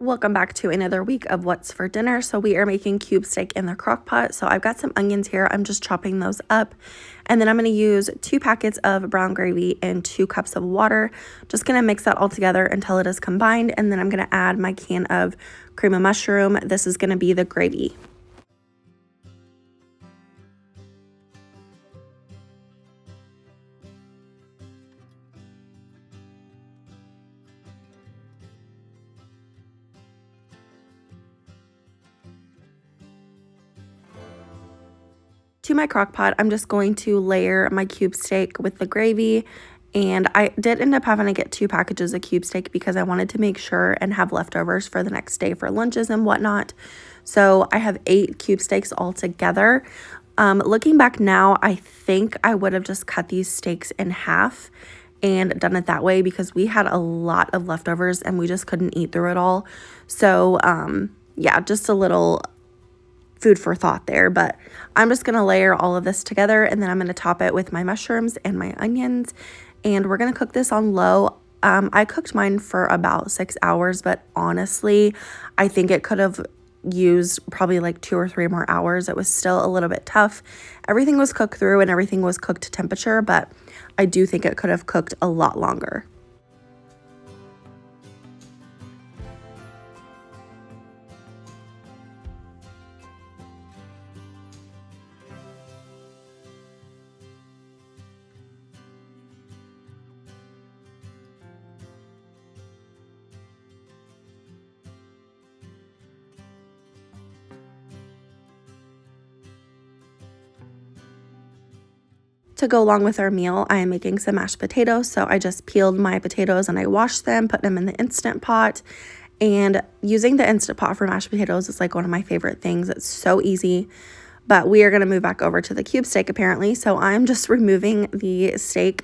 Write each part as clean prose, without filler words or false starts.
Welcome back to another week of what's for dinner. So we are making cube steak in the crock pot. So I've got some onions here. I'm just chopping those up. And then I'm going to use 2 packets of brown gravy and 2 cups of water. Just going to mix that all together until it is combined. And then I'm going to add my can of cream of mushroom. This is going to be the gravy. To my crock pot, I'm just going to layer my cube steak with the gravy. And I did end up having to get 2 packages of cube steak because I wanted to make sure and have leftovers for the next day for lunches and whatnot. So I have 8 cube steaks all together. Looking back now, I think I would have just cut these steaks in half and done it that way because we had a lot of leftovers and we just couldn't eat through it all. So yeah, just a little food for thought there, but I'm just going to layer all of this together and then I'm going to top it with my mushrooms and my onions, and we're going to cook this on low. I cooked mine for about 6 hours, but honestly, I think it could have used probably like 2 or 3 more hours. It was still a little bit tough. Everything was cooked through and everything was cooked to temperature, but I do think it could have cooked a lot longer. To go along with our meal, I am making some mashed potatoes. So I just peeled my potatoes and I washed them, put them in the Instant Pot. And using the Instant Pot for mashed potatoes is like one of my favorite things. It's so easy. But we are going to move back over to the cube steak apparently. So I'm just removing the steak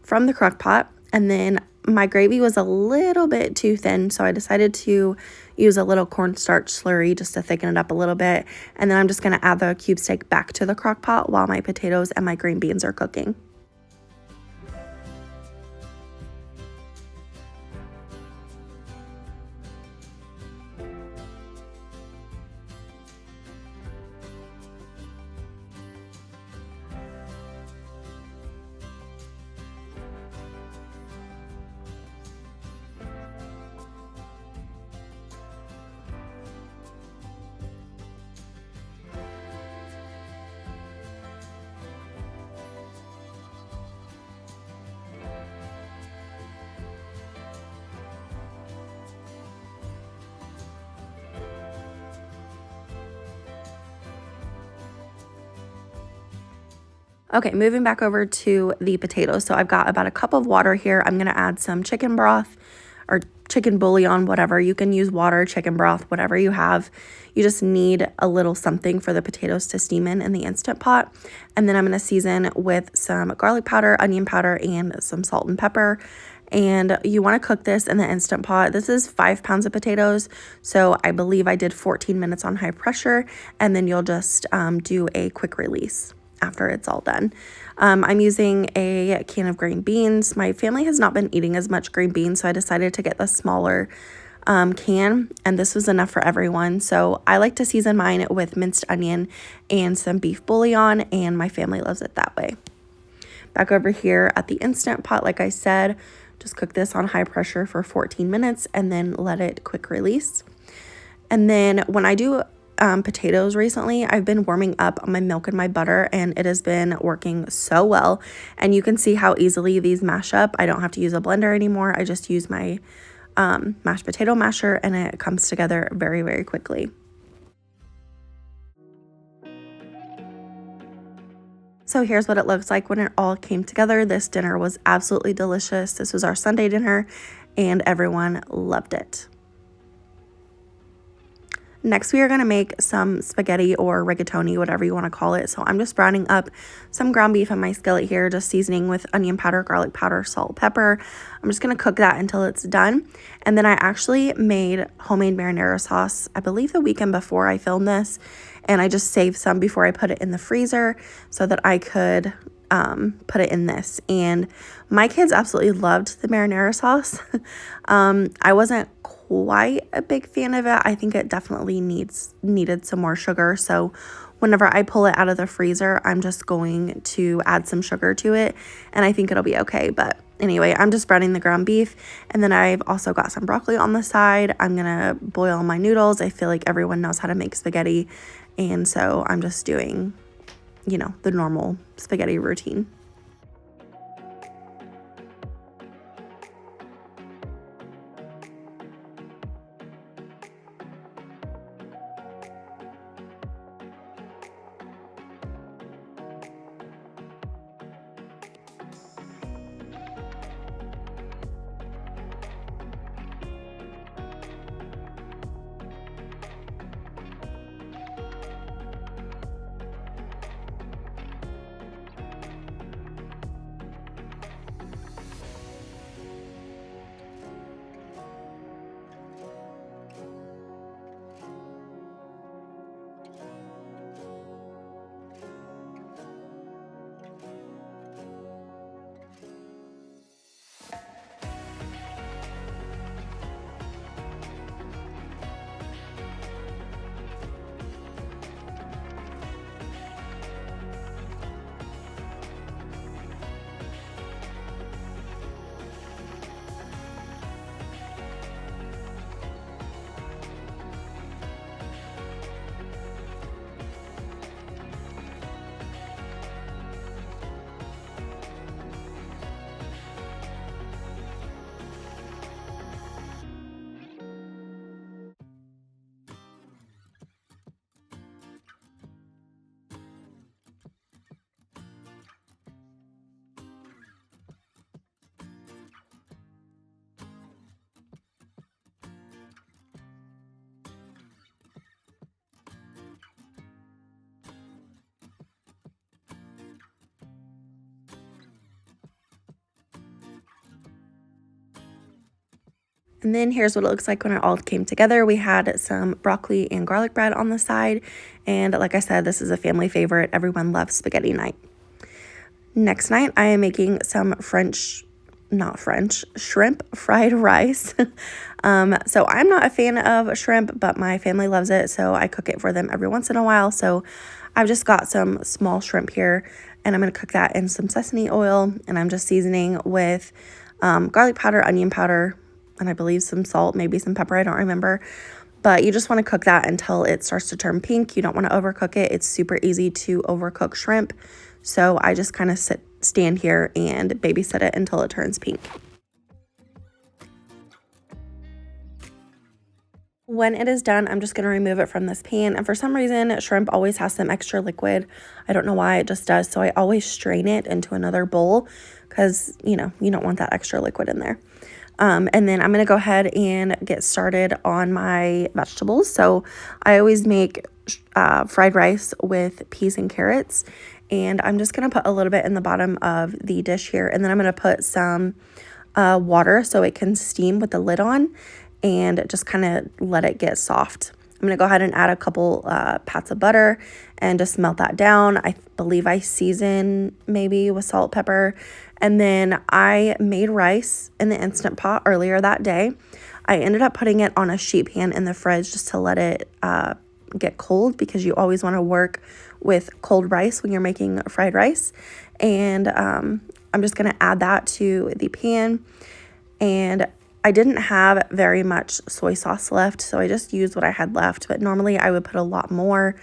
from the crock pot, and then my gravy was a little bit too thin, so I decided to use a little cornstarch slurry just to thicken it up a little bit. And then I'm just going to add the cube steak back to the crock pot while my potatoes and my green beans are cooking. Okay, moving back over to the potatoes. So I've got about a cup of water here. I'm going to add some chicken broth or chicken bouillon, whatever. You can use water, chicken broth, whatever you have. You just need a little something for the potatoes to steam in the Instant Pot. And then I'm going to season with some garlic powder, onion powder, and some salt and pepper. And you want to cook this in the Instant Pot. This is 5 pounds of potatoes, so I believe I did 14 minutes on high pressure, and then you'll just do a quick release after it's all done. I'm using a can of green beans. My family has not been eating as much green beans, so I decided to get the smaller can, and this was enough for everyone. So I like to season mine with minced onion and some beef bouillon, and my family loves it that way. Back over here at the Instant Pot, like I said, just cook this on high pressure for 14 minutes and then let it quick release. And then when I do potatoes recently, I've been warming up my milk and my butter, and it has been working so well. And you can see how easily these mash up. I don't have to use a blender anymore. I just use my mashed potato masher, and it comes together very, very quickly. So here's what it looks like when it all came together. This dinner was absolutely delicious. This was our Sunday dinner, and everyone loved it. Next, we are going to make some spaghetti or rigatoni, whatever you want to call it. So I'm just browning up some ground beef in my skillet here, just seasoning with onion powder, garlic powder, salt, pepper. I'm just going to cook that until it's done. And then I actually made homemade marinara sauce, I believe the weekend before I filmed this. And I just saved some before I put it in the freezer so that I could put it in this. And my kids absolutely loved the marinara sauce. I wasn't quite a big fan of it. I think it definitely needed some more sugar. So whenever I pull it out of the freezer, I'm just going to add some sugar to it, and I think it'll be okay. But anyway, I'm just breading the ground beef, and then I've also got some broccoli on the side. I'm gonna boil my noodles. I feel like everyone knows how to make spaghetti, and so I'm just doing, you know, the normal spaghetti routine. And then here's what it looks like when it all came together. We had some broccoli and garlic bread on the side. And like I said, this is a family favorite. Everyone loves spaghetti night. Next night, I am making some shrimp fried rice. So I'm not a fan of shrimp, but my family loves it. So I cook it for them every once in a while. So I've just got some small shrimp here, and I'm going to cook that in some sesame oil. And I'm just seasoning with garlic powder, onion powder, and I believe some salt, maybe some pepper, I don't remember. But you just want to cook that until it starts to turn pink. You don't want to overcook it. It's super easy to overcook shrimp. So I just kind of stand here and babysit it until it turns pink. When it is done, I'm just going to remove it from this pan. And for some reason, shrimp always has some extra liquid. I don't know why, it just does. So I always strain it into another bowl because, you know, you don't want that extra liquid in there. And then I'm going to go ahead and get started on my vegetables. So I always make fried rice with peas and carrots. And I'm just going to put a little bit in the bottom of the dish here. And then I'm going to put some water so it can steam with the lid on and just kind of let it get soft. I'm going to go ahead and add a couple pats of butter and just melt that down. I believe I season maybe with salt, pepper. And then I made rice in the Instant Pot earlier that day. I ended up putting it on a sheet pan in the fridge just to let it get cold, because you always want to work with cold rice when you're making fried rice. And I'm just going to add that to the pan. And I didn't have very much soy sauce left, so I just used what I had left. But normally I would put a lot more.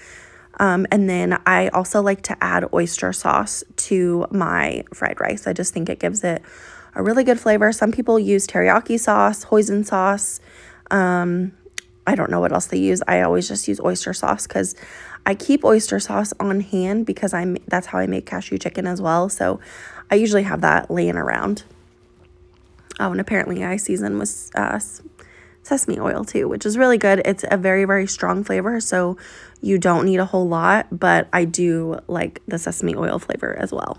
And then I also like to add oyster sauce to my fried rice. I just think it gives it a really good flavor. Some people use teriyaki sauce, hoisin sauce. I don't know what else they use. I always just use oyster sauce because I keep oyster sauce on hand because that's how I make cashew chicken as well. So I usually have that laying around. Oh, and apparently I season with sesame oil too, which is really good. It's a very, very strong flavor, so you don't need a whole lot, but I do like the sesame oil flavor as well.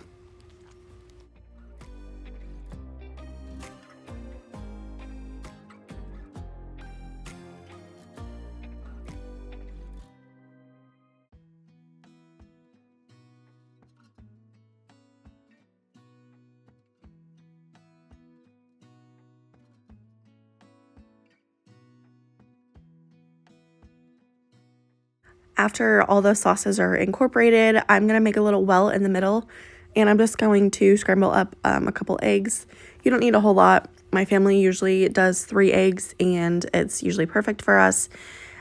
After all those sauces are incorporated, I'm going to make a little well in the middle, and I'm just going to scramble up a couple eggs. You don't need a whole lot. My family usually does 3 eggs, and it's usually perfect for us.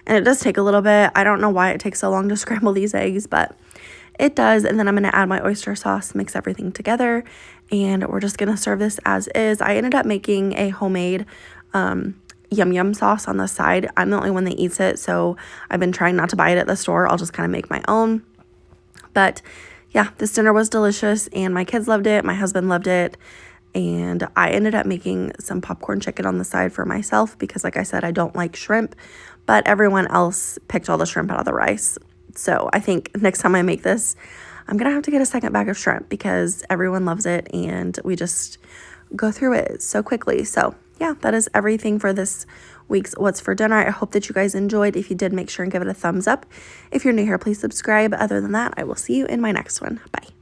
And it does take a little bit. I don't know why it takes so long to scramble these eggs, but it does. And then I'm going to add my oyster sauce, mix everything together, and we're just going to serve this as is. I ended up making a homemade yum yum sauce on the side. I'm the only one that eats it, so I've been trying not to buy it at the store. I'll just kind of make my own. But yeah, this dinner was delicious, and my kids loved it. My husband loved it. And I ended up making some popcorn chicken on the side for myself because, like I said, I don't like shrimp, but everyone else picked all the shrimp out of the rice. So I think next time I make this, I'm going to have to get a second bag of shrimp because everyone loves it, and we just go through it so quickly. So yeah, that is everything for this week's What's for Dinner. I hope that you guys enjoyed. If you did, make sure and give it a thumbs up. If you're new here, please subscribe. Other than that, I will see you in my next one. Bye.